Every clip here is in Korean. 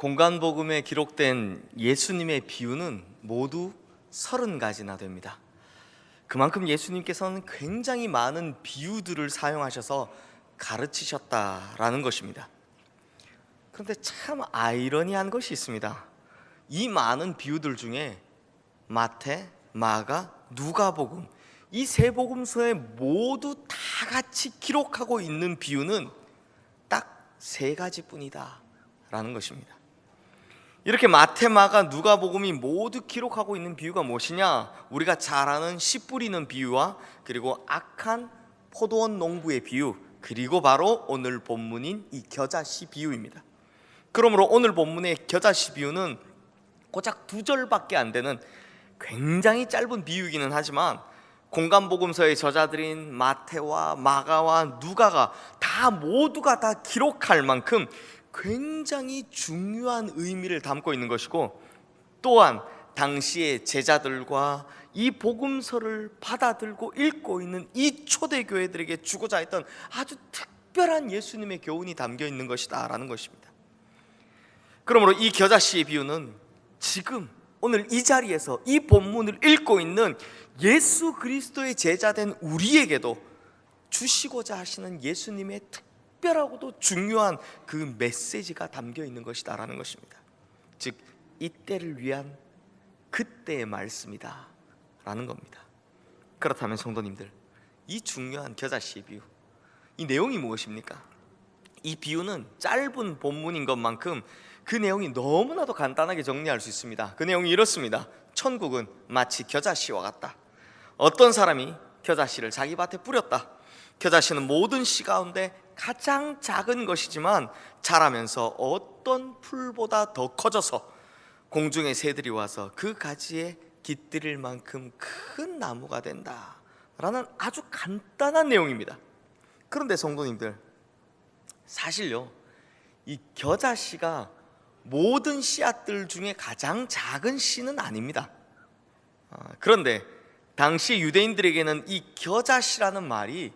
공간복음에 기록된 예수님의 비유는 모두 30가지나 됩니다. 그만큼 예수님께서는 굉장히 많은 비유들을 사용하셔서 가르치셨다라는 것입니다. 그런데 참 아이러니한 것이 있습니다. 이 많은 비유들 중에 마태, 마가, 누가복음 이 세 복음서에 모두 다 같이 기록하고 있는 비유는 딱 3가지뿐이다 라는 것입니다. 이렇게 마태, 마가, 누가복음이 모두 기록하고 있는 비유가 무엇이냐? 우리가 잘 아는 씨 뿌리는 비유와 그리고 악한 포도원 농부의 비유, 그리고 바로 오늘 본문인 이 겨자씨 비유입니다. 그러므로 오늘 본문의 겨자씨 비유는 고작 2절밖에 안 되는 굉장히 짧은 비유이기는 하지만 공간복음서의 저자들인 마태와 마가와 누가가 모두가 다 기록할 만큼 굉장히 중요한 의미를 담고 있는 것이고, 또한 당시의 제자들과 이 복음서를 받아들고 읽고 있는 이 초대교회들에게 주고자 했던 아주 특별한 예수님의 교훈이 담겨 있는 것이다 라는 것입니다. 그러므로 이 겨자씨의 비유는 지금 오늘 이 자리에서 이 본문을 읽고 있는 예수 그리스도의 제자된 우리에게도 주시고자 하시는 예수님의 특별하고도 중요한 그 메시지가 담겨 있는 것이다 라는 것입니다. 즉 이때를 위한 그때의 말씀이다 라는 겁니다. 그렇다면 성도님들, 이 중요한 겨자씨의 비유, 이 내용이 무엇입니까? 이 비유는 짧은 본문인 것만큼 그 내용이 너무나도 간단하게 정리할 수 있습니다. 그 내용이 이렇습니다. 천국은 마치 겨자씨와 같다. 어떤 사람이 겨자씨를 자기 밭에 뿌렸다. 겨자씨는 모든 씨 가운데 가장 작은 것이지만 자라면서 어떤 풀보다 더 커져서 공중의 새들이 와서 그 가지에 깃들일 만큼 큰 나무가 된다 라는 아주 간단한 내용입니다. 그런데 성도님들, 사실요, 이 겨자씨가 모든 씨앗들 중에 가장 작은 씨는 아닙니다. 그런데 당시 유대인들에게는 이 겨자씨라는 말이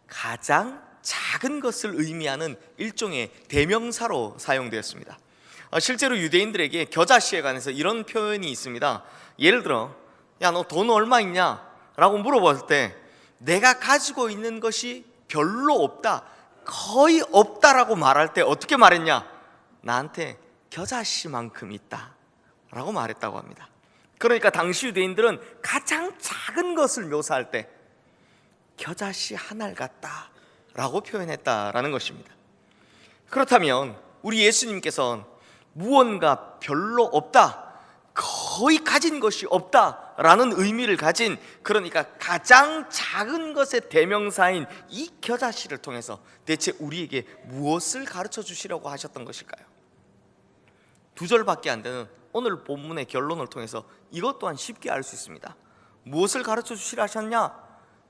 가장 작은 것을 의미하는 일종의 대명사로 사용되었습니다. 실제로 유대인들에게 겨자씨에 관해서 이런 표현이 있습니다. 예를 들어, 야, 너 돈 얼마 있냐? 라고 물어봤을 때 내가 가지고 있는 것이 별로 없다, 거의 없다라고 말할 때 어떻게 말했냐? 나한테 겨자씨만큼 있다 라고 말했다고 합니다. 그러니까 당시 유대인들은 가장 작은 것을 묘사할 때 겨자씨 한 알 같다 라고 표현했다라는 것입니다. 그렇다면 우리 예수님께서는 무언가 별로 없다, 거의 가진 것이 없다 라는 의미를 가진, 그러니까 가장 작은 것의 대명사인 이 겨자씨를 통해서 대체 우리에게 무엇을 가르쳐 주시려고 하셨던 것일까요? 2절밖에 안 되는 오늘 본문의 결론을 통해서 이것 또한 쉽게 알 수 있습니다. 무엇을 가르쳐 주시려 하셨냐?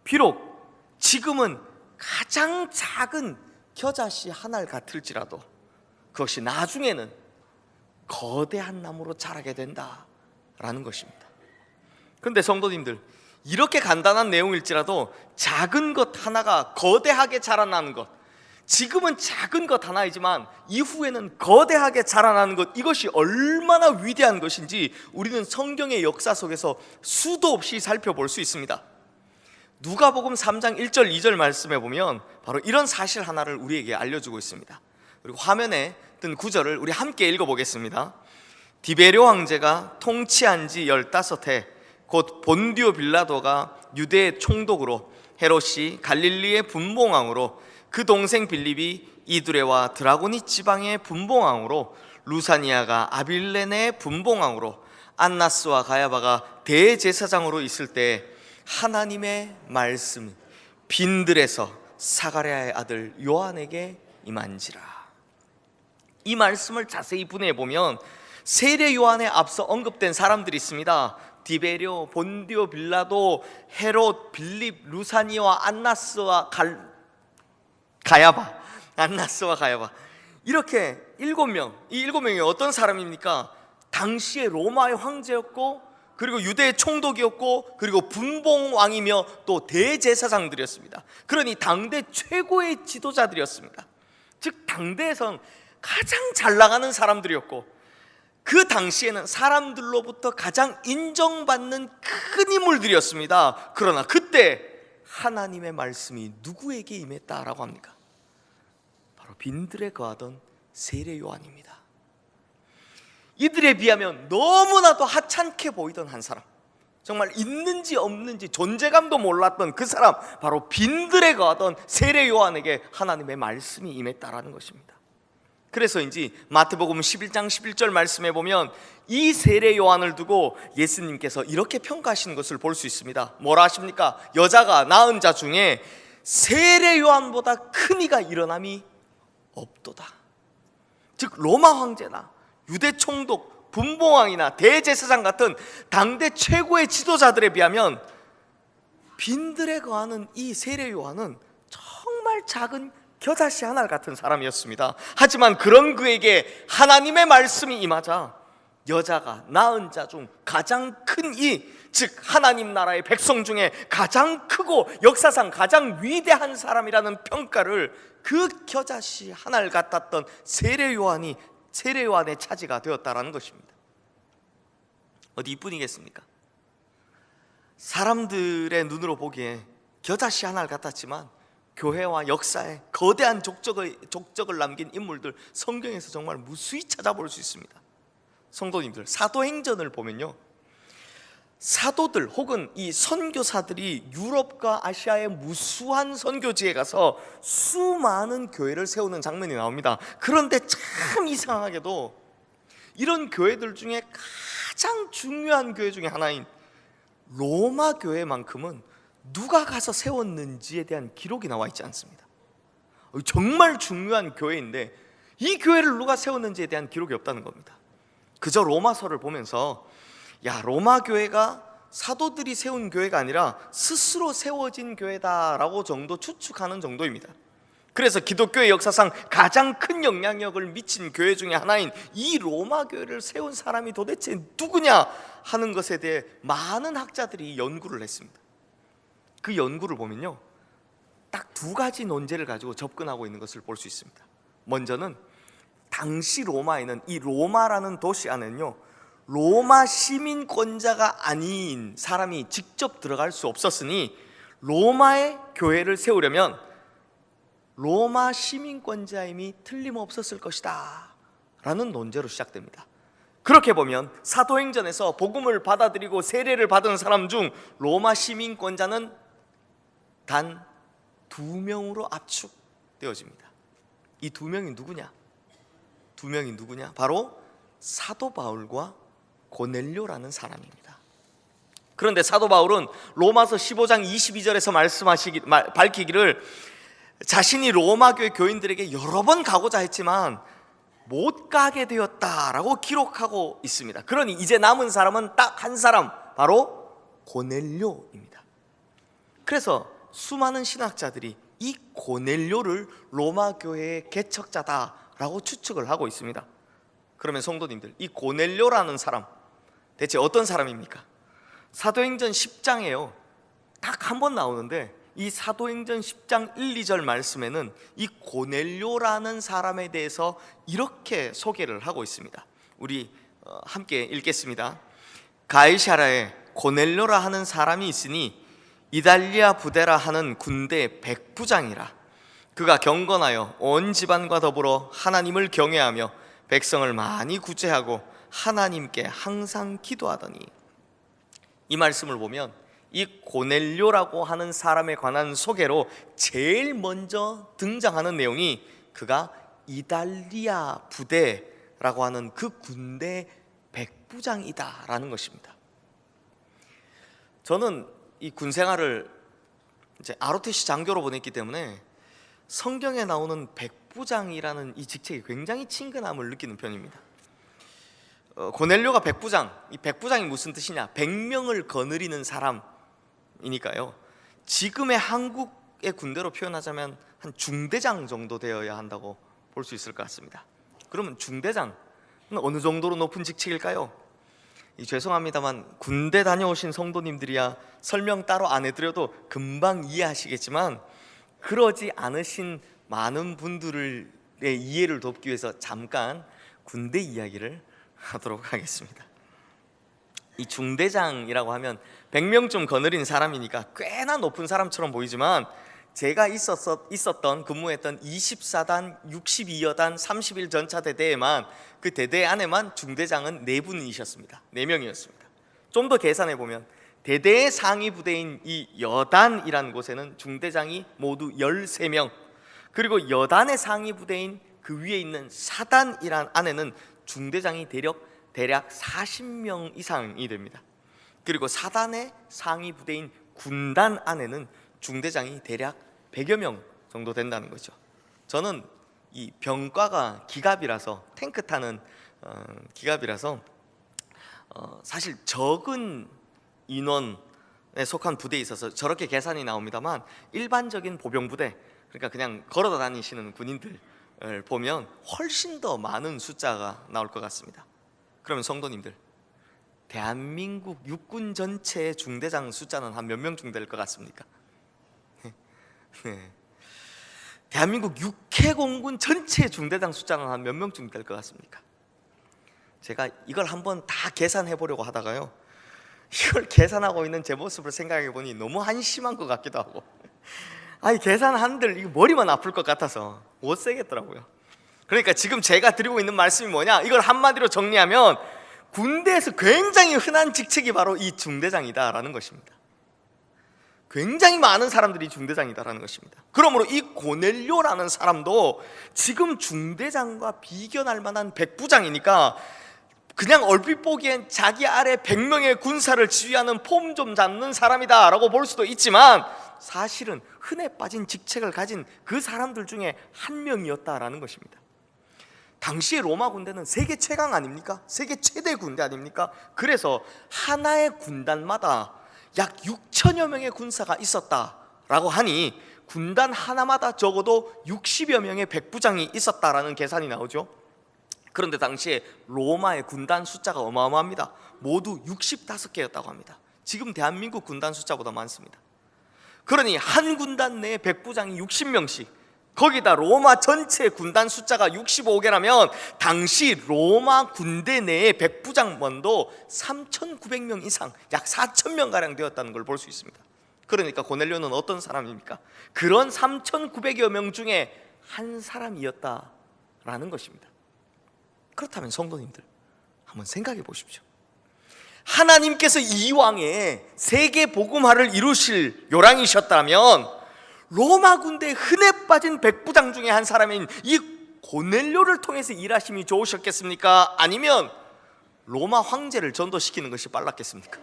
비록 지금은 가장 작은 겨자씨 한 알 같을지라도 그것이 나중에는 거대한 나무로 자라게 된다라는 것입니다. 그런데 성도님들, 이렇게 간단한 내용일지라도 작은 것 하나가 거대하게 자라나는 것, 지금은 작은 것 하나이지만 이후에는 거대하게 자라나는 것, 이것이 얼마나 위대한 것인지 우리는 성경의 역사 속에서 수도 없이 살펴볼 수 있습니다. 누가복음 3장 1절 2절 말씀에 보면 바로 이런 사실 하나를 우리에게 알려주고 있습니다. 그리고 화면에 뜬 구절을 우리 함께 읽어보겠습니다. 디베료 황제가 통치한 지 15해 곧 본디오 빌라도가 유대의 총독으로, 헤롯이 갈릴리의 분봉왕으로, 그 동생 빌립이 이두레와 드라고니 지방의 분봉왕으로, 루사니아가 아빌레네의 분봉왕으로, 안나스와 가야바가 대제사장으로 있을 때 하나님의 말씀 빈들에서 사가랴의 아들 요한에게 임한지라. 이 말씀을 자세히 분해해 보면 세례 요한에 앞서 언급된 사람들이 있습니다. 디베료, 본디오 빌라도, 헤롯, 빌립, 루사니와 안나스와 가야바, 안나스와 가야바, 이렇게 7명. 이 7명이 어떤 사람입니까? 당시의 로마의 황제였고, 그리고 유대의 총독이었고, 그리고 분봉왕이며 또 대제사장들이었습니다. 그러니 당대 최고의 지도자들이었습니다. 즉 당대에선 가장 잘 나가는 사람들이었고, 그 당시에는 사람들로부터 가장 인정받는 큰 인물들이었습니다. 그러나 그때 하나님의 말씀이 누구에게 임했다라고 합니까? 바로 빈들에 거하던 세례 요한입니다. 이들에 비하면 너무나도 하찮게 보이던 한 사람, 정말 있는지 없는지 존재감도 몰랐던 그 사람, 바로 빈들에 거하던 세례 요한에게 하나님의 말씀이 임했다라는 것입니다. 그래서인지 마태복음 11장 11절 말씀에 보면 이 세례 요한을 두고 예수님께서 이렇게 평가하시는 것을 볼 수 있습니다. 뭐라 하십니까? 여자가 낳은 자 중에 세례 요한보다 큰 이가 일어남이 없도다. 즉 로마 황제나 유대 총독, 분봉왕이나 대제사장 같은 당대 최고의 지도자들에 비하면 빈들에 거하는 이 세례 요한은 정말 작은 겨자씨 한 알 같은 사람이었습니다. 하지만 그런 그에게 하나님의 말씀이 임하자 여자가 낳은 자 중 가장 큰 이, 즉 하나님 나라의 백성 중에 가장 크고 역사상 가장 위대한 사람이라는 평가를 그 겨자씨 한 알 같았던 세례 요한의 차지가 되었다라는 것입니다. 어디 이뿐이겠습니까? 사람들의 눈으로 보기에 겨자씨 한 알 같았지만 교회와 역사에 거대한 족적을 남긴 인물들, 성경에서 정말 무수히 찾아볼 수 있습니다. 성도님들, 사도행전을 보면요, 사도들 혹은 이 선교사들이 유럽과 아시아의 무수한 선교지에 가서 수많은 교회를 세우는 장면이 나옵니다. 그런데 참 이상하게도 이런 교회들 중에 가장 중요한 교회 중에 하나인 로마 교회만큼은 누가 가서 세웠는지에 대한 기록이 나와 있지 않습니다. 정말 중요한 교회인데 이 교회를 누가 세웠는지에 대한 기록이 없다는 겁니다. 그저 로마서를 보면서 야, 로마 교회가 사도들이 세운 교회가 아니라 스스로 세워진 교회다라고 정도 추측하는 정도입니다. 그래서 기독교의 역사상 가장 큰 영향력을 미친 교회 중에 하나인 이 로마 교회를 세운 사람이 도대체 누구냐 하는 것에 대해 많은 학자들이 연구를 했습니다. 그 연구를 보면요, 딱 두 가지 논제를 가지고 접근하고 있는 것을 볼 수 있습니다. 먼저는 당시 로마에는, 이 로마라는 도시 안에는요, 로마 시민권자가 아닌 사람이 직접 들어갈 수 없었으니 로마의 교회를 세우려면 로마 시민권자임이 틀림없었을 것이다 라는 논제로 시작됩니다. 그렇게 보면 사도행전에서 복음을 받아들이고 세례를 받은 사람 중 로마 시민권자는 단 2명으로 압축되어집니다. 이 2명이 누구냐? 2명이 누구냐? 바로 사도 바울과 고넬료라는 사람입니다. 그런데 사도 바울은 로마서 15장 22절에서 밝히기를 자신이 로마 교회 교인들에게 여러 번 가고자 했지만 못 가게 되었다라고 기록하고 있습니다. 그러니 이제 남은 사람은 딱 한 사람, 바로 고넬료입니다. 그래서 수많은 신학자들이 이 고넬료를 로마 교회의 개척자다라고 추측을 하고 있습니다. 그러면 성도님들, 이 고넬료라는 사람 대체 어떤 사람입니까? 사도행전 10장에요 딱 한 번 나오는데, 이 사도행전 10장 1, 2절 말씀에는 이 고넬료라는 사람에 대해서 이렇게 소개를 하고 있습니다. 우리 함께 읽겠습니다. 가이사라에 고넬료라 하는 사람이 있으니 이달리아 부대라 하는 군대 백부장이라. 그가 경건하여 온 집안과 더불어 하나님을 경외하며 백성을 많이 구제하고 하나님께 항상 기도하더니. 이 말씀을 보면 이 고넬료라고 하는 사람에 관한 소개로 제일 먼저 등장하는 내용이 그가 이달리아 부대라고 하는 그 군대 백부장이다라는 것입니다. 저는 이 군생활을 이제 ROTC 장교로 보냈기 때문에 성경에 나오는 백부장이라는 이 직책에 굉장히 친근함을 느끼는 편입니다. 고넬료가 백부장, 이 백부장이 무슨 뜻이냐? 100명을 거느리는 사람이니까요. 지금의 한국의 군대로 표현하자면 한 중대장 정도 되어야 한다고 볼 수 있을 것 같습니다. 그러면 중대장은 어느 정도로 높은 직책일까요? 죄송합니다만 군대 다녀오신 성도님들이야 설명 따로 안 해드려도 금방 이해하시겠지만, 그러지 않으신 많은 분들을 이해를 돕기 위해서 잠깐 군대 이야기를 하도록 하겠습니다. 이 중대장이라고 하면 100명쯤 거느린 사람이니까 꽤나 높은 사람처럼 보이지만, 제가 근무했던 24단, 62여단, 31 전차대대에만, 그 대대 안에만 중대장은 4분이셨습니다. 4명이었습니다. 좀 더 계산해 보면 대대의 상위 부대인 이 여단이라는 곳에는 중대장이 모두 13명, 그리고 여단의 상위 부대인 그 위에 있는 사단이란 안에는 중대장이 대략 40명 이상이 됩니다. 그리고 사단의 상위 부대인 군단 안에는 중대장이 대략 100여 명 정도 된다는 거죠. 저는 이 병과가 기갑이라서, 탱크 타는 기갑이라서 사실 적은 인원에 속한 부대에 있어서 저렇게 계산이 나옵니다만, 일반적인 보병부대, 그러니까 그냥 걸어 다니시는 군인들 보면 훨씬 더 많은 숫자가 나올 것 같습니다. 그러면 성도님들, 대한민국 육군 전체의 중대장 숫자는 한 몇 명쯤 될 것 같습니까? 네. 대한민국 육해공군 전체 중대장 숫자는 한 몇 명쯤 될 것 같습니까? 제가 이걸 한번 다 계산해 보려고 하다가요, 이걸 계산하고 있는 제 모습을 생각해 보니 너무 한심한 것 같기도 하고, 아니 계산한들 이거 머리만 아플 것 같아서 못 세겠더라고요. 그러니까 지금 제가 드리고 있는 말씀이 뭐냐, 이걸 한마디로 정리하면 군대에서 굉장히 흔한 직책이 바로 이 중대장이다라는 것입니다. 굉장히 많은 사람들이 중대장이다라는 것입니다. 그러므로 이 고넬료라는 사람도 지금 중대장과 비견할 만한 백부장이니까, 그냥 얼핏 보기엔 자기 아래 100명의 군사를 지휘하는 폼 좀 잡는 사람이다 라고 볼 수도 있지만, 사실은 흔해 빠진 직책을 가진 그 사람들 중에 한 명이었다라는 것입니다. 당시의 로마 군대는 세계 최강 아닙니까? 세계 최대 군대 아닙니까? 그래서 하나의 군단마다 약 6천여 명의 군사가 있었다라고 하니, 군단 하나마다 적어도 60여 명의 백부장이 있었다라는 계산이 나오죠. 그런데 당시에 로마의 군단 숫자가 어마어마합니다. 모두 65개였다고 합니다. 지금 대한민국 군단 숫자보다 많습니다. 그러니 한 군단 내에 백부장이 60명씩, 거기다 로마 전체 군단 숫자가 65개라면 당시 로마 군대 내의 백부장만도 3,900명 이상, 약 4,000명가량 되었다는 걸 볼 수 있습니다. 그러니까 고넬료는 어떤 사람입니까? 그런 3,900여 명 중에 한 사람이었다라는 것입니다. 그렇다면 성도님들, 한번 생각해 보십시오. 하나님께서 이왕에 세계 복음화를 이루실 요랑이셨다면, 로마 군대에 흔해 빠진 백부장 중에 한 사람인 이 고넬료를 통해서 일하심이 좋으셨겠습니까? 아니면 로마 황제를 전도시키는 것이 빨랐겠습니까?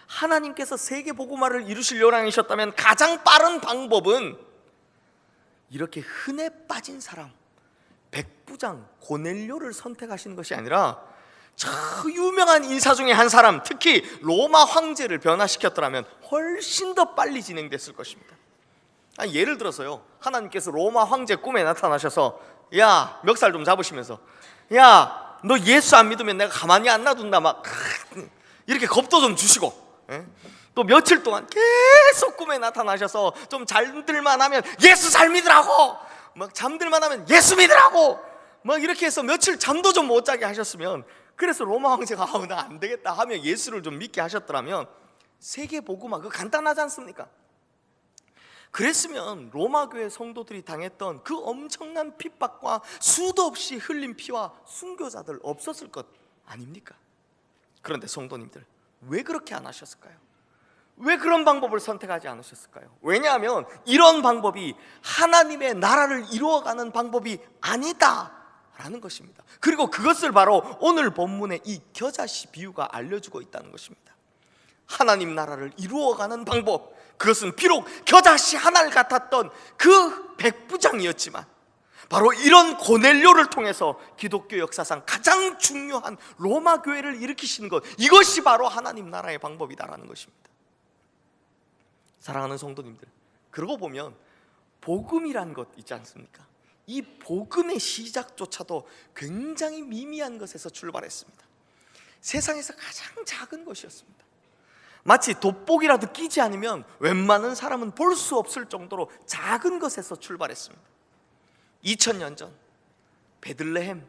하나님께서 세계 복음화를 이루실 요랑이셨다면 가장 빠른 방법은 이렇게 흔해 빠진 사람, 백부장 고넬료를 선택하시는 것이 아니라 저 유명한 인사 중에 한 사람, 특히 로마 황제를 변화시켰더라면 훨씬 더 빨리 진행됐을 것입니다. 예를 들어서요, 하나님께서 로마 황제 꿈에 나타나셔서, 야, 멱살 좀 잡으시면서, 야, 너 예수 안 믿으면 내가 가만히 안 놔둔다, 막 이렇게 겁도 좀 주시고, 또 며칠 동안 계속 꿈에 나타나셔서 좀 잠들만 하면 예수 잘 믿으라고, 막 잠들만 하면 예수 믿으라고, 막 이렇게 해서 며칠 잠도 좀 못 자게 하셨으면, 그래서 로마 황제가 나 안 되겠다 하며 예수를 좀 믿게 하셨더라면 세계 복음화, 그거 간단하지 않습니까? 그랬으면 로마 교회 성도들이 당했던 그 엄청난 핍박과 수도 없이 흘린 피와 순교자들 없었을 것 아닙니까? 그런데 성도님들, 왜 그렇게 안 하셨을까요? 왜 그런 방법을 선택하지 않으셨을까요? 왜냐하면 이런 방법이 하나님의 나라를 이루어가는 방법이 아니다 라는 것입니다. 그리고 그것을 바로 오늘 본문의 이 겨자씨 비유가 알려주고 있다는 것입니다. 하나님 나라를 이루어가는 방법, 그것은 비록 겨자씨 하나를 같았던 그 백부장이었지만 바로 이런 고넬료를 통해서 기독교 역사상 가장 중요한 로마 교회를 일으키시는 것, 이것이 바로 하나님 나라의 방법이다라는 것입니다. 사랑하는 성도님들, 그러고 보면 복음이란 것 있지 않습니까? 이 복음의 시작조차도 굉장히 미미한 것에서 출발했습니다. 세상에서 가장 작은 것이었습니다. 마치 돋보기라도 끼지 않으면 웬만한 사람은 볼 수 없을 정도로 작은 것에서 출발했습니다. 2000년 전 베들레헴,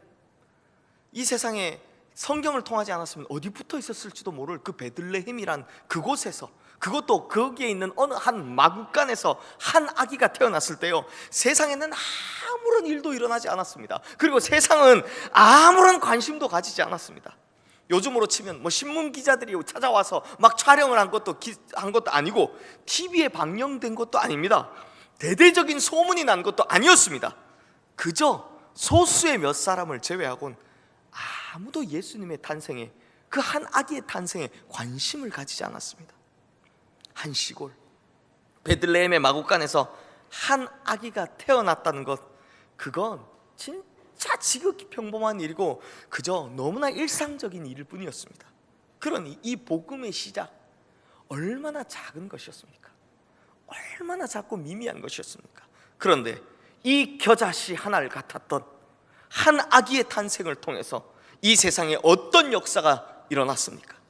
이 세상에 성경을 통하지 않았으면 어디 붙어 있었을지도 모를 그 베들레헴이란 그곳에서, 그것도 거기에 있는 어느 한 마구간에서 한 아기가 태어났을 때요, 세상에는 아무런 일도 일어나지 않았습니다. 그리고 세상은 아무런 관심도 가지지 않았습니다. 요즘으로 치면 뭐 신문 기자들이 찾아와서 막 촬영을 한 것도 아니고, TV에 방영된 것도 아닙니다. 대대적인 소문이 난 것도 아니었습니다. 그저 소수의 몇 사람을 제외하고는 아무도 예수님의 탄생에, 그 한 아기의 탄생에 관심을 가지지 않았습니다. 한 시골 베들레헴의 마구간에서 한 아기가 태어났다는 것, 그건 진짜 지극히 평범한 일이고 그저 너무나 일상적인 일일 뿐이었습니다. 그러니 이 복음의 시작, 얼마나 작은 것이었습니까? 얼마나 작고 미미한 것이었습니까? 그런데 이 겨자씨 하나를 같았던 한 아기의 탄생을 통해서 이 세상에 어떤 역사가 일어났습니까?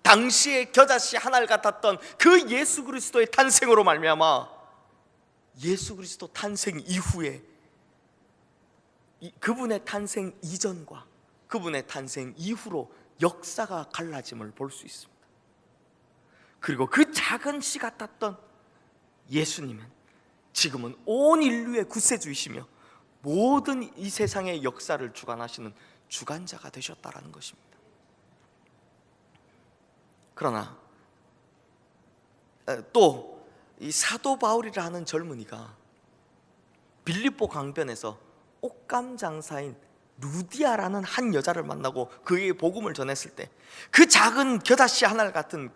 당시에 겨자씨 하나를 같았던 그 예수 그리스도의 탄생으로 말미암아 예수 그리스도 탄생 이후에 그분의 탄생 이전과 그분의 탄생 이후로 역사가 갈라짐을 볼 수 있습니다. 그리고 그 작은 씨 같았던 예수님은 지금은 온 인류의 구세주이시며 모든 이 세상의 역사를 주관하시는 주관자가 되셨다라는 것입니다. 그러나 또 이 사도 바울이라 하는 젊은이가 빌립보 강변에서 옷감 장사인 루디아라는 한 여자를 만나고 그에게 복음을 전했을 때 그 작은 겨자씨 하나 같은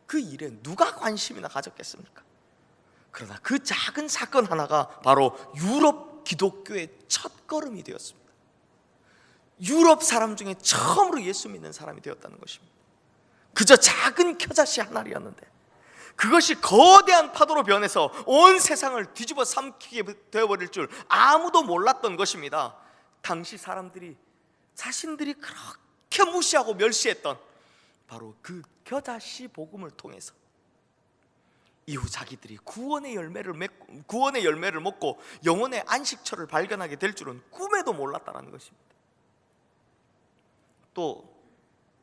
그 일에 누가 관심이나 가졌겠습니까? 그러나 그 작은 사건 하나가 바로 유럽 기독교의 첫걸음이 되었습니다. 유럽 사람 중에 처음으로 예수 믿는 사람이 되었다는 것입니다. 그저 작은 겨자씨 하나였는데 그것이 거대한 파도로 변해서 온 세상을 뒤집어 삼키게 되어버릴 줄 아무도 몰랐던 것입니다. 당시 사람들이 자신들이 그렇게 무시하고 멸시했던 바로 그 겨자씨 복음을 통해서 이후 자기들이 구원의 열매를 먹고 영혼의 안식처를 발견하게 될 줄은 꿈에도 몰랐다는 것입니다. 또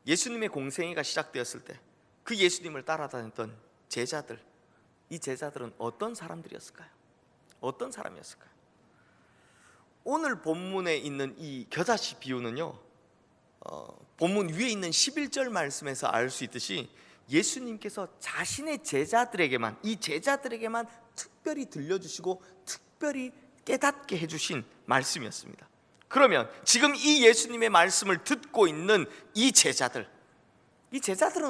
예수님의 공생애가 시작되었을 때 그 예수님을 따라다녔던 제자들, 이 제자들은 어떤 사람들이었을까요? 어떤 사람이었을까요? 오늘 본문에 있는 이 겨자씨 비유는요, 본문 위에 있는 11절 말씀에서 알 수 있듯이 예수님께서 자신의 제자들에게만, 이 제자들에게만 특별히 들려주시고 특별히 깨닫게 해주신 말씀이었습니다. 그러면 지금 이 예수님의 말씀을 듣고 있는 이 제자들은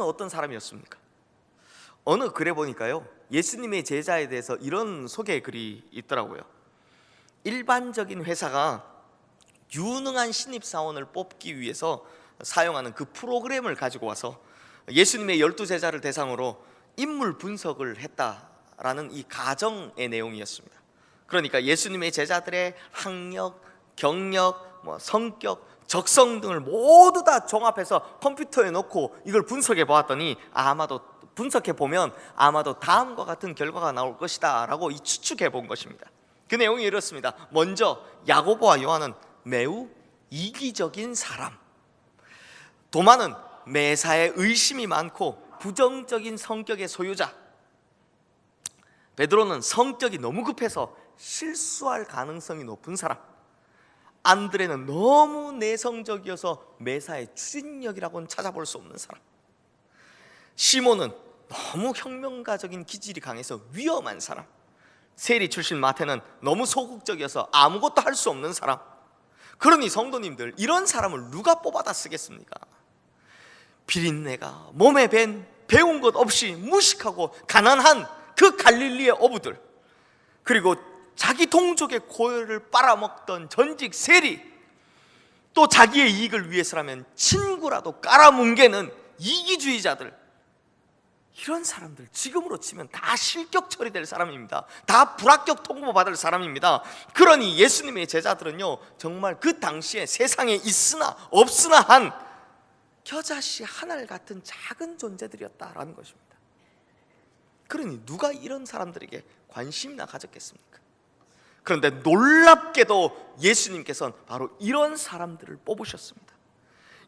어떤 사람이었습니까? 어느 글에 보니까요, 예수님의 제자에 대해서 이런 소개 글이 있더라고요. 일반적인 회사가 유능한 신입사원을 뽑기 위해서 사용하는 그 프로그램을 가지고 와서 예수님의 12제자를 대상으로 인물 분석을 했다라는 이 가정의 내용이었습니다. 그러니까 예수님의 제자들의 학력, 경력, 성격, 적성 등을 모두 다 종합해서 컴퓨터에 넣고 이걸 분석해 보았더니 분석해 보면 아마도 다음과 같은 결과가 나올 것이다 라고 추측해 본 것입니다. 그 내용이 이렇습니다. 먼저 야고보와 요한은 매우 이기적인 사람, 도마는 매사에 의심이 많고 부정적인 성격의 소유자, 베드로는 성격이 너무 급해서 실수할 가능성이 높은 사람, 안드레는 너무 내성적이어서 매사에 추진력이라고는 찾아볼 수 없는 사람, 시몬은 너무 혁명가적인 기질이 강해서 위험한 사람, 세리 출신 마태는 너무 소극적이어서 아무것도 할 수 없는 사람. 그러니 성도님들, 이런 사람을 누가 뽑아다 쓰겠습니까? 비린내가 몸에 밴 배운 것 없이 무식하고 가난한 그 갈릴리의 어부들, 그리고 자기 동족의 고열을 빨아먹던 전직 세리, 또 자기의 이익을 위해서라면 친구라도 깔아뭉개는 이기주의자들, 이런 사람들 지금으로 치면 다 실격 처리될 사람입니다. 다 불합격 통보받을 사람입니다. 그러니 예수님의 제자들은요, 정말 그 당시에 세상에 있으나 없으나 한 겨자씨 하늘 같은 작은 존재들이었다라는 것입니다. 그러니 누가 이런 사람들에게 관심이나 가졌겠습니까? 그런데 놀랍게도 예수님께서는 바로 이런 사람들을 뽑으셨습니다.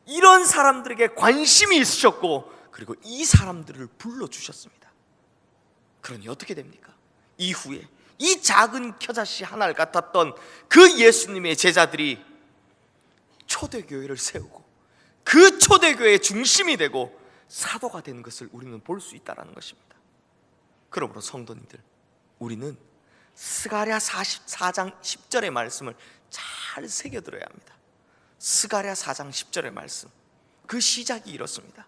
이런 사람들에게 관심이 있으셨고, 그리고 이 사람들을 불러주셨습니다. 그러니 어떻게 됩니까? 이후에 이 작은 겨자씨 하나를 같았던 그 예수님의 제자들이 초대교회를 세우고, 그 초대교회의 중심이 되고 사도가 되는 것을 우리는 볼 수 있다는 것입니다. 그러므로 성도님들, 우리는 스가랴 44장 10절의 말씀을 잘 새겨들어야 합니다. 스가랴 4장 10절의 말씀, 그 시작이 이렇습니다.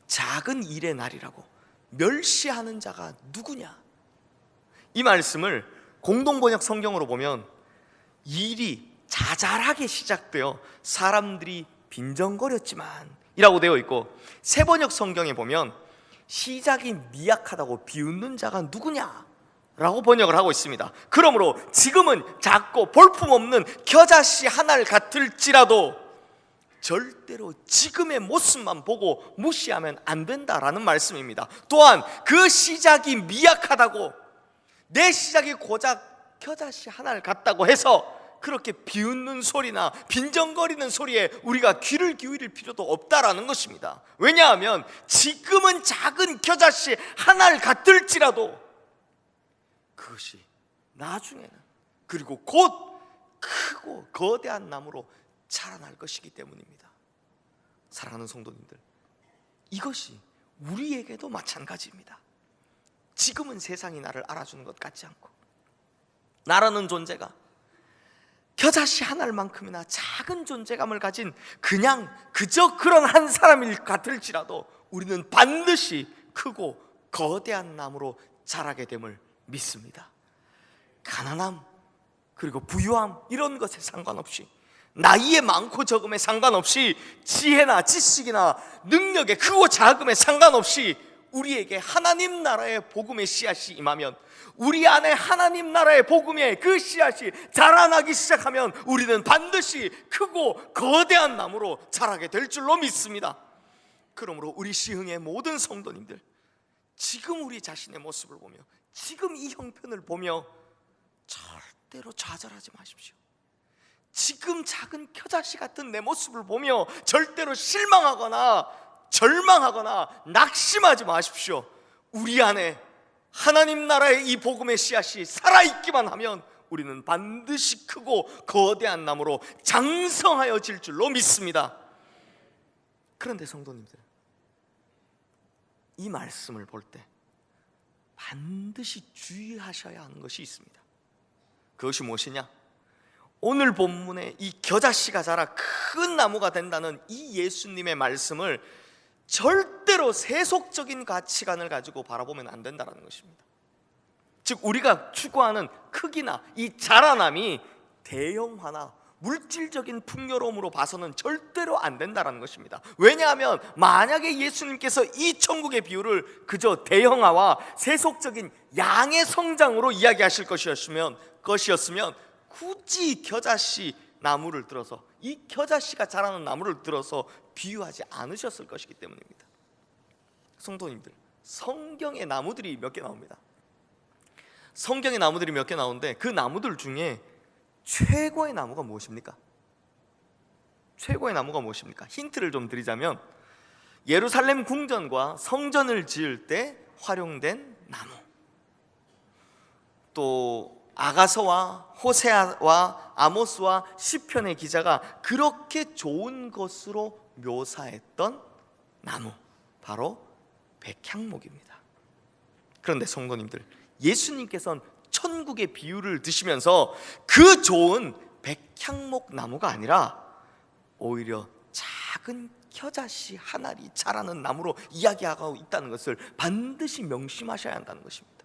작은 일의 날이라고 멸시하는 자가 누구냐? 이 말씀을 공동번역 성경으로 보면 일이 자잘하게 시작되어 사람들이 빈정거렸지만 이라고 되어 있고, 새번역 성경에 보면 시작이 미약하다고 비웃는 자가 누구냐? 라고 번역을 하고 있습니다. 그러므로 지금은 작고 볼품없는 겨자씨 하나를 같을지라도 절대로 지금의 모습만 보고 무시하면 안 된다라는 말씀입니다. 또한 그 시작이 미약하다고, 내 시작이 고작 겨자씨 하나를 같다고 해서 그렇게 비웃는 소리나 빈정거리는 소리에 우리가 귀를 기울일 필요도 없다라는 것입니다. 왜냐하면 지금은 작은 겨자씨 하나를 같을지라도 그것이 나중에는, 그리고 곧 크고 거대한 나무로 자라날 것이기 때문입니다. 사랑하는 성도님들, 이것이 우리에게도 마찬가지입니다. 지금은 세상이 나를 알아주는 것 같지 않고, 나라는 존재가 겨자씨 하나만큼이나 작은 존재감을 가진 그저 그런 한 사람일 같을지라도 우리는 반드시 크고 거대한 나무로 자라게 됨을 믿습니다. 가난함 그리고 부유함 이런 것에 상관없이, 나이의 많고 적음에 상관없이, 지혜나 지식이나 능력의 크고 작음에 상관없이 우리에게 하나님 나라의 복음의 씨앗이 임하면, 우리 안에 하나님 나라의 복음의 그 씨앗이 자라나기 시작하면 우리는 반드시 크고 거대한 나무로 자라게 될 줄로 믿습니다. 그러므로 우리 시흥의 모든 성도님들, 지금 우리 자신의 모습을 보며, 지금 이 형편을 보며 절대로 좌절하지 마십시오. 지금 작은 겨자씨 같은 내 모습을 보며 절대로 실망하거나 절망하거나 낙심하지 마십시오. 우리 안에 하나님 나라의 이 복음의 씨앗이 살아있기만 하면 우리는 반드시 크고 거대한 나무로 장성하여질 줄로 믿습니다. 그런데 성도님들, 이 말씀을 볼 때 반드시 주의하셔야 하는 것이 있습니다. 그것이 무엇이냐? 오늘 본문에 이 겨자씨가 자라 큰 나무가 된다는 이 예수님의 말씀을 절대로 세속적인 가치관을 가지고 바라보면 안 된다는 것입니다. 즉, 우리가 추구하는 크기나 이 자라남이 대형화나 물질적인 풍요로움으로 봐서는 절대로 안 된다는 것입니다. 왜냐하면 만약에 예수님께서 이 천국의 비유를 그저 대형화와 세속적인 양의 성장으로 이야기하실 것이었으면 굳이 겨자씨 나무를 들어서, 이 겨자씨가 자라는 나무를 들어서 비유하지 않으셨을 것이기 때문입니다. 성도님들, 성경의 나무들이 몇 개 나옵니다. 성경의 나무들이 몇 개 나오는데 그 나무들 중에 최고의 나무가 무엇입니까? 최고의 나무가 무엇입니까? 힌트를 좀 드리자면, 예루살렘 궁전과 성전을 지을 때 활용된 나무, 또 아가서와 호세아와 아모스와 시편의 기자가 그렇게 좋은 것으로 묘사했던 나무, 바로 백향목입니다. 그런데 성도님들, 예수님께서는 천국의 비유를 드시면서 그 좋은 백향목 나무가 아니라 오히려 작은 겨자씨 한 알이 자라는 나무로 이야기하고 있다는 것을 반드시 명심하셔야 한다는 것입니다.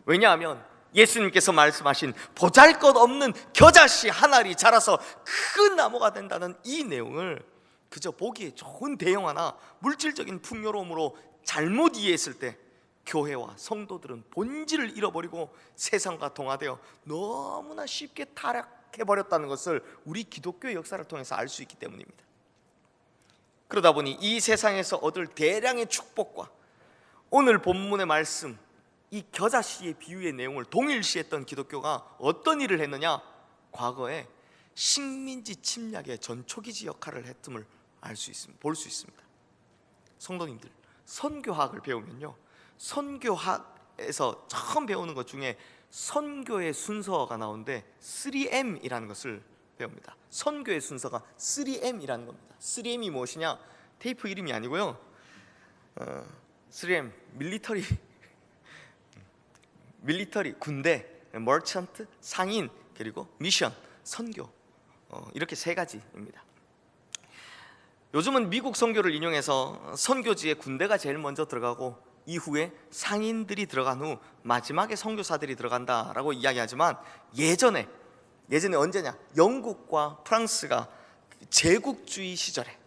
왜냐하면 예수님께서 말씀하신 보잘것없는 겨자씨 한 알이 자라서 큰 나무가 된다는 이 내용을 그저 보기에 좋은 대형화나 물질적인 풍요로움으로 잘못 이해했을 때 교회와 성도들은 본질을 잃어버리고 세상과 동화되어 너무나 쉽게 타락해버렸다는 것을 우리 기독교의 역사를 통해서 알 수 있기 때문입니다. 그러다 보니 이 세상에서 얻을 대량의 축복과 오늘 본문의 말씀, 이 겨자씨의 비유의 내용을 동일시했던 기독교가 어떤 일을 했느냐? 과거에 식민지 침략의 전초기지 역할을 했음을 볼 수 있습니다. 성도님들, 선교학을 배우면요, 선교학에서 처음 배우는 것 중에 선교의 순서가 나오는데 3M이라는 것을 배웁니다. 선교의 순서가 3M이라는 겁니다. 3M이 무엇이냐? 테이프 이름이 아니고요, 3M, 밀리터리 군대, 머천트 상인, 그리고 미션 선교, 이렇게 세 가지입니다. 요즘은 미국 선교를 인용해서 선교지에 군대가 제일 먼저 들어가고 이후에 상인들이 들어간 후 마지막에 선교사들이 들어간다라고 이야기하지만, 예전에 언제냐? 영국과 프랑스가 제국주의 시절에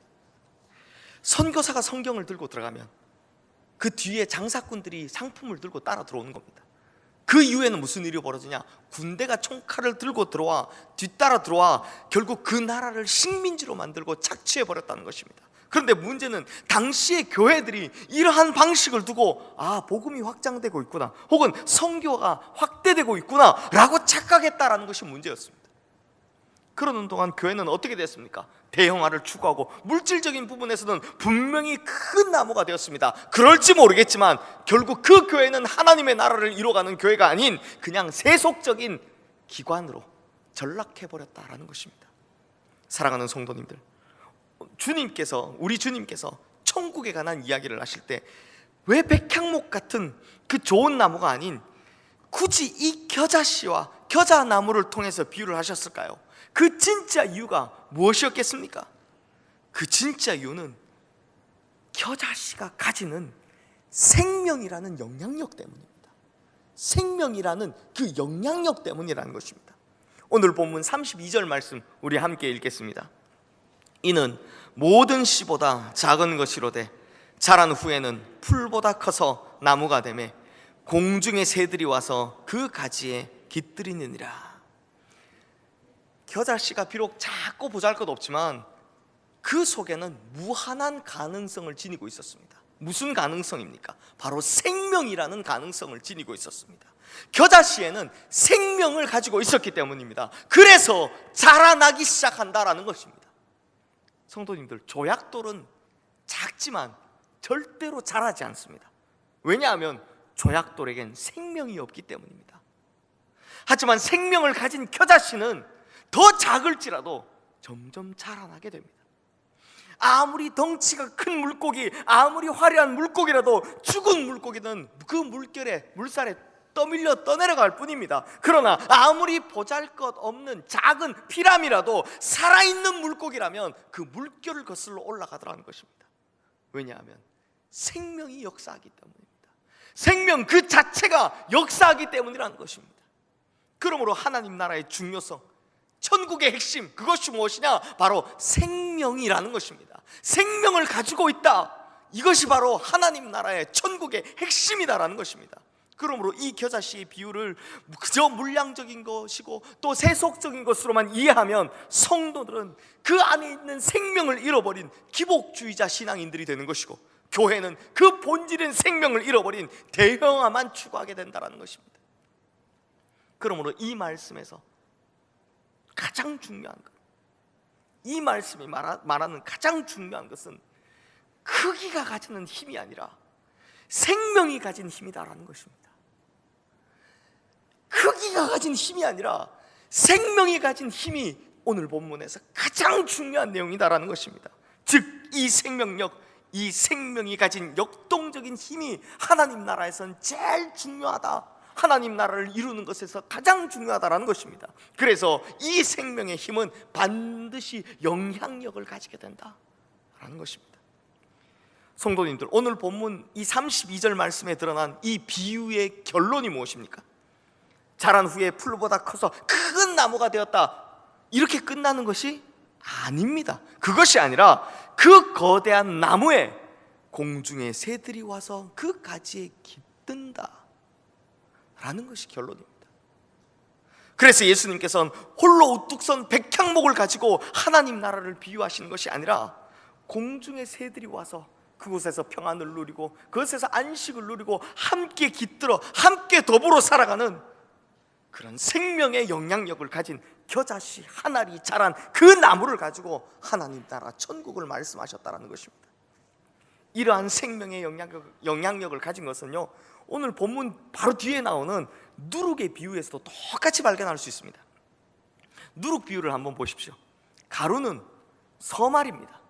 선교사가 성경을 들고 들어가면 그 뒤에 장사꾼들이 상품을 들고 따라 들어오는 겁니다. 그 이후에는 무슨 일이 벌어지냐? 군대가 총칼을 들고 들어와, 뒤따라 들어와 결국 그 나라를 식민지로 만들고 착취해버렸다는 것입니다. 그런데 문제는 당시의 교회들이 이러한 방식을 두고 복음이 확장되고 있구나, 혹은 선교가 확대되고 있구나 라고 착각했다라는 것이 문제였습니다. 그러는 동안 교회는 어떻게 됐습니까? 대형화를 추구하고 물질적인 부분에서는 분명히 큰 나무가 되었습니다. 그럴지 모르겠지만 결국 그 교회는 하나님의 나라를 이루어가는 교회가 아닌 그냥 세속적인 기관으로 전락해버렸다라는 것입니다. 사랑하는 성도님들, 우리 주님께서 천국에 관한 이야기를 하실 때 왜 백향목 같은 그 좋은 나무가 아닌 굳이 이 겨자씨와 겨자나무를 통해서 비유를 하셨을까요? 그 진짜 이유가 무엇이었겠습니까? 그 진짜 이유는 겨자씨가 가지는 생명이라는 영향력 때문입니다. 생명이라는 그 영향력 때문이라는 것입니다. 오늘 본문 32절 말씀 우리 함께 읽겠습니다. 이는 모든 씨보다 작은 것이로되 자란 후에는 풀보다 커서 나무가 되매 공중의 새들이 와서 그 가지에 깃들이느니라. 겨자씨가 비록 작고 보잘것없지만 그 속에는 무한한 가능성을 지니고 있었습니다. 무슨 가능성입니까? 바로 생명이라는 가능성을 지니고 있었습니다. 겨자씨에는 생명을 가지고 있었기 때문입니다. 그래서 자라나기 시작한다라는 것입니다. 성도님들, 조약돌은 작지만 절대로 자라지 않습니다. 왜냐하면 조약돌에겐 생명이 없기 때문입니다. 하지만 생명을 가진 겨자씨는 더 작을지라도 점점 자라나게 됩니다. 아무리 덩치가 큰 물고기, 아무리 화려한 물고기라도 죽은 물고기는 그 물살에 떠밀려 떠내려갈 뿐입니다. 그러나 아무리 보잘것없는 작은 피라미라도 살아있는 물고기라면 그 물결을 거슬러 올라가더라는 것입니다. 왜냐하면 생명이 역사하기 때문입니다. 생명 그 자체가 역사하기 때문이라는 것입니다. 그러므로 하나님 나라의 중요성, 천국의 핵심, 그것이 무엇이냐? 바로 생명이라는 것입니다. 생명을 가지고 있다, 이것이 바로 하나님 나라의 천국의 핵심이다라는 것입니다. 그러므로 이 겨자씨의 비유를 그저 물량적인 것이고 또 세속적인 것으로만 이해하면 성도들은 그 안에 있는 생명을 잃어버린 기복주의자 신앙인들이 되는 것이고, 교회는 그 본질인 생명을 잃어버린 대형화만 추구하게 된다는 것입니다. 그러므로 이 말씀에서 가장 중요한 것, 이 말씀이 말하는 가장 중요한 것은 크기가 가지는 힘이 아니라 생명이 가진 힘이다라는 것입니다. 크기가 가진 힘이 아니라 생명이 가진 힘이 오늘 본문에서 가장 중요한 내용이다라는 것입니다. 즉, 이 생명력, 이 생명이 가진 역동적인 힘이 하나님 나라에선 제일 중요하다, 하나님 나라를 이루는 것에서 가장 중요하다라는 것입니다. 그래서 이 생명의 힘은 반드시 영향력을 가지게 된다라는 것입니다. 성도님들, 오늘 본문 이 32절 말씀에 드러난 이 비유의 결론이 무엇입니까? 자란 후에 풀보다 커서 큰 나무가 되었다, 이렇게 끝나는 것이 아닙니다. 그것이 아니라 그 거대한 나무에 공중의 새들이 와서 그 가지에 깃든다 라는 것이 결론입니다. 그래서 예수님께서는 홀로 우뚝 선 백향목을 가지고 하나님 나라를 비유하시는 것이 아니라 공중의 새들이 와서 그곳에서 평안을 누리고 그곳에서 안식을 누리고 함께 깃들어 함께 더불어 살아가는 그런 생명의 영향력을 가진 겨자씨 한 알이 자란 그 나무를 가지고 하나님 나라 천국을 말씀하셨다는 것입니다. 이러한 생명의 영향력을 가진 것은요, 오늘 본문 바로 뒤에 나오는 누룩의 비유에서도 똑같이 발견할 수 있습니다. 누룩 비유를 한번 보십시오. 가루는 서말입니다.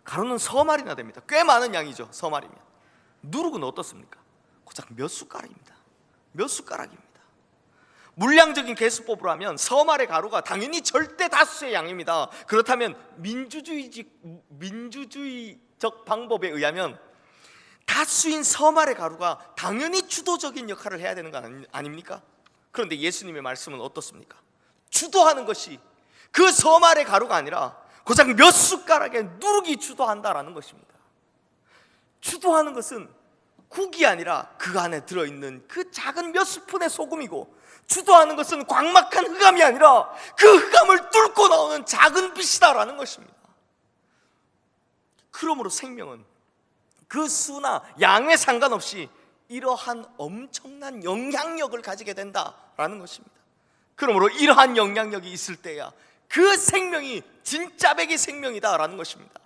가루는 서말이나 됩니다. 꽤 많은 양이죠, 서말이면. 누룩은 어떻습니까? 고작 몇 숟가락입니다. 몇 숟가락입니다. 물량적인 계수법으로 하면 서말의 가루가 당연히 절대 다수의 양입니다. 그렇다면 민주주의적 방법에 의하면 다수인 서말의 가루가 당연히 주도적인 역할을 해야 되는 거 아닙니까? 그런데 예수님의 말씀은 어떻습니까? 주도하는 것이 그 서말의 가루가 아니라 고작 몇 숟가락의 누룩이 주도한다라는 것입니다. 주도하는 것은 국이 아니라 그 안에 들어있는 그 작은 몇 스푼의 소금이고, 주도하는 것은 광막한 흑암이 아니라 그 흑암을 뚫고 나오는 작은 빛이다라는 것입니다. 그러므로 생명은 그 수나 양에 상관없이 이러한 엄청난 영향력을 가지게 된다라는 것입니다. 그러므로 이러한 영향력이 있을 때야 그 생명이 진짜 백의 생명이다라는 것입니다.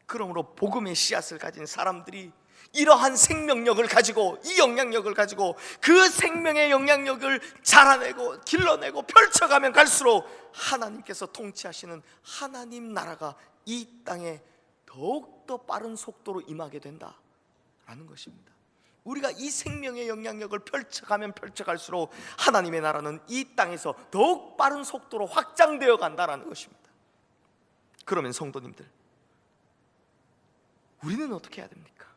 그러므로 복음의 씨앗을 가진 사람들이 이러한 생명력을 가지고, 이 영향력을 가지고 그 생명의 영향력을 자라내고 길러내고 펼쳐가면 갈수록 하나님께서 통치하시는 하나님 나라가 이 땅에 더욱더 빠른 속도로 임하게 된다라는 것입니다. 우리가 이 생명의 영향력을 펼쳐가면 펼쳐갈수록 하나님의 나라는 이 땅에서 더욱 빠른 속도로 확장되어 간다라는 것입니다. 그러면 성도님들, 우리는 어떻게 해야 됩니까?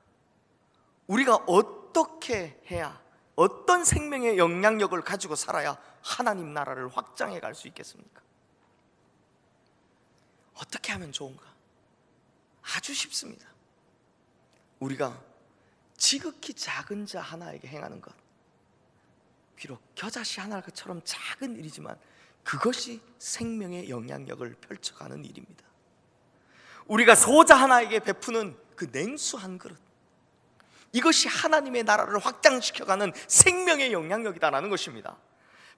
우리가 어떻게 해야, 어떤 생명의 영향력을 가지고 살아야 하나님 나라를 확장해 갈 수 있겠습니까? 어떻게 하면 좋은가? 아주 쉽습니다. 우리가 지극히 작은 자 하나에게 행하는 것, 비록 겨자씨 하나처럼 작은 일이지만 그것이 생명의 영향력을 펼쳐가는 일입니다. 우리가 소자 하나에게 베푸는 그 냉수 한 그릇, 이것이 하나님의 나라를 확장시켜가는 생명의 영향력이다라는 것입니다.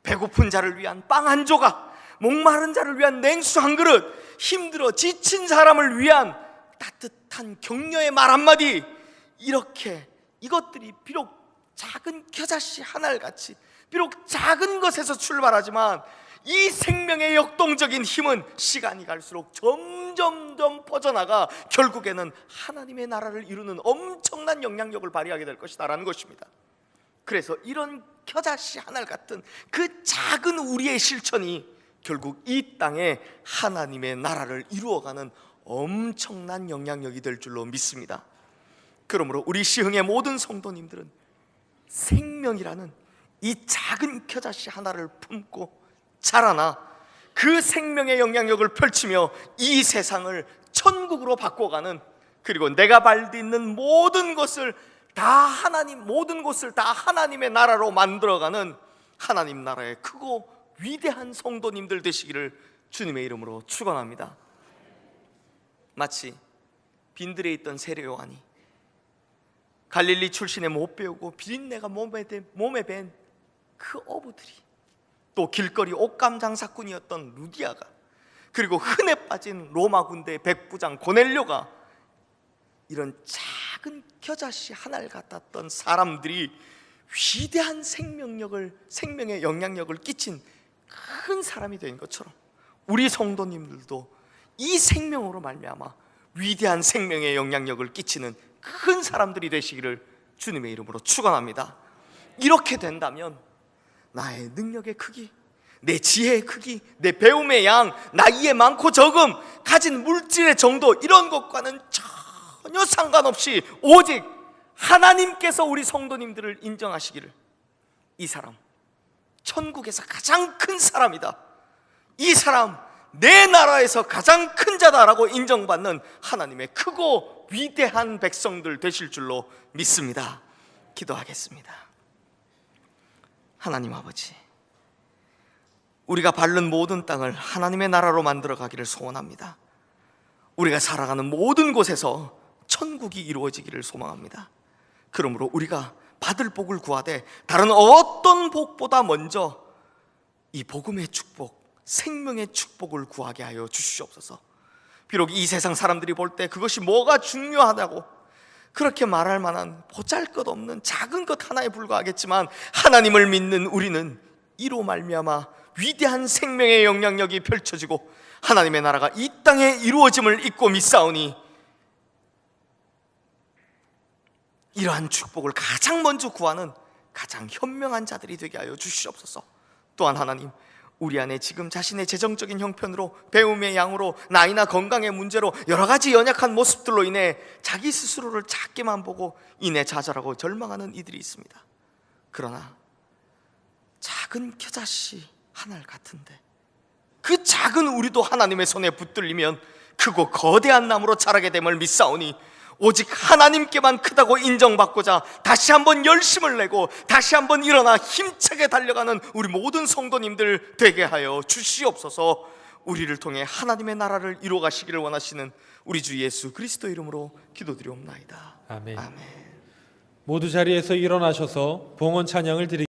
배고픈 자를 위한 빵 한 조각, 목마른 자를 위한 냉수 한 그릇, 힘들어 지친 사람을 위한 따뜻한 격려의 말 한마디, 이렇게 이것들이 비록 작은 겨자씨 한 알같이 비록 작은 것에서 출발하지만 이 생명의 역동적인 힘은 시간이 갈수록 점점점 퍼져나가 결국에는 하나님의 나라를 이루는 엄청난 영향력을 발휘하게 될 것이다라는 것입니다. 그래서 이런 겨자씨 한 알 같은 그 작은 우리의 실천이 결국 이 땅에 하나님의 나라를 이루어가는 엄청난 영향력이 될 줄로 믿습니다. 그러므로 우리 시흥의 모든 성도님들은 생명이라는 이 작은 겨자씨 하나를 품고 자라나 그 생명의 영향력을 펼치며 이 세상을 천국으로 바꿔가는, 그리고 내가 발딛는 모든 곳을 다 하나님의 나라로 만들어가는 하나님 나라의 크고 위대한 성도님들 되시기를 주님의 이름으로 축원합니다. 마치 빈들에 있던 세례 요한이 갈릴리 출신의 못 배우고 비린내가 몸에 밴 그 어부들이, 또 길거리 옷감 장사꾼이었던 루디아가, 그리고 흔해 빠진 로마 군대의 백부장 고넬료가, 이런 작은 겨자씨 한 알 같았던 사람들이 위대한 생명의 영향력을 끼친 큰 사람이 된 것처럼 우리 성도님들도 이 생명으로 말미암아 위대한 생명의 영향력을 끼치는 큰 사람들이 되시기를 주님의 이름으로 축원합니다. 이렇게 된다면 나의 능력의 크기, 내 지혜의 크기, 내 배움의 양, 나이의 많고 적음, 가진 물질의 정도, 이런 것과는 전혀 상관없이 오직 하나님께서 우리 성도님들을 인정하시기를, 이 사람 천국에서 가장 큰 사람이다, 이 사람 내 나라에서 가장 큰 자다라고 인정받는 하나님의 크고 위대한 백성들 되실 줄로 믿습니다. 기도하겠습니다. 하나님 아버지, 우리가 밟는 모든 땅을 하나님의 나라로 만들어 가기를 소원합니다. 우리가 살아가는 모든 곳에서 천국이 이루어지기를 소망합니다. 그러므로 우리가 받을 복을 구하되 다른 어떤 복보다 먼저 이 복음의 축복, 생명의 축복을 구하게 하여 주시옵소서. 비록 이 세상 사람들이 볼 때 그것이 뭐가 중요하다고 그렇게 말할 만한 보잘것없는 작은 것 하나에 불과하겠지만, 하나님을 믿는 우리는 이로 말미암아 위대한 생명의 영향력이 펼쳐지고 하나님의 나라가 이 땅에 이루어짐을 잊고 믿사오니, 이러한 축복을 가장 먼저 구하는 가장 현명한 자들이 되게 하여 주시옵소서. 또한 하나님, 우리 안에 지금 자신의 재정적인 형편으로, 배움의 양으로, 나이나 건강의 문제로 여러 가지 연약한 모습들로 인해 자기 스스로를 작게만 보고 인해 좌절하고 절망하는 이들이 있습니다. 그러나 작은 겨자씨 하나 같은데 그 작은 우리도 하나님의 손에 붙들리면 크고 거대한 나무로 자라게 됨을 믿사오니, 오직 하나님께만 크다고 인정받고자 다시 한번 열심을 내고 다시 한번 일어나 힘차게 달려가는 우리 모든 성도님들 되게 하여 주시옵소서. 우리를 통해 하나님의 나라를 이루어 가시기를 원하시는 우리 주 예수 그리스도 이름으로 기도드리옵나이다. 아멘. 아멘. 모두 자리에서 일어나셔서 봉헌 찬양을 드리겠습니다.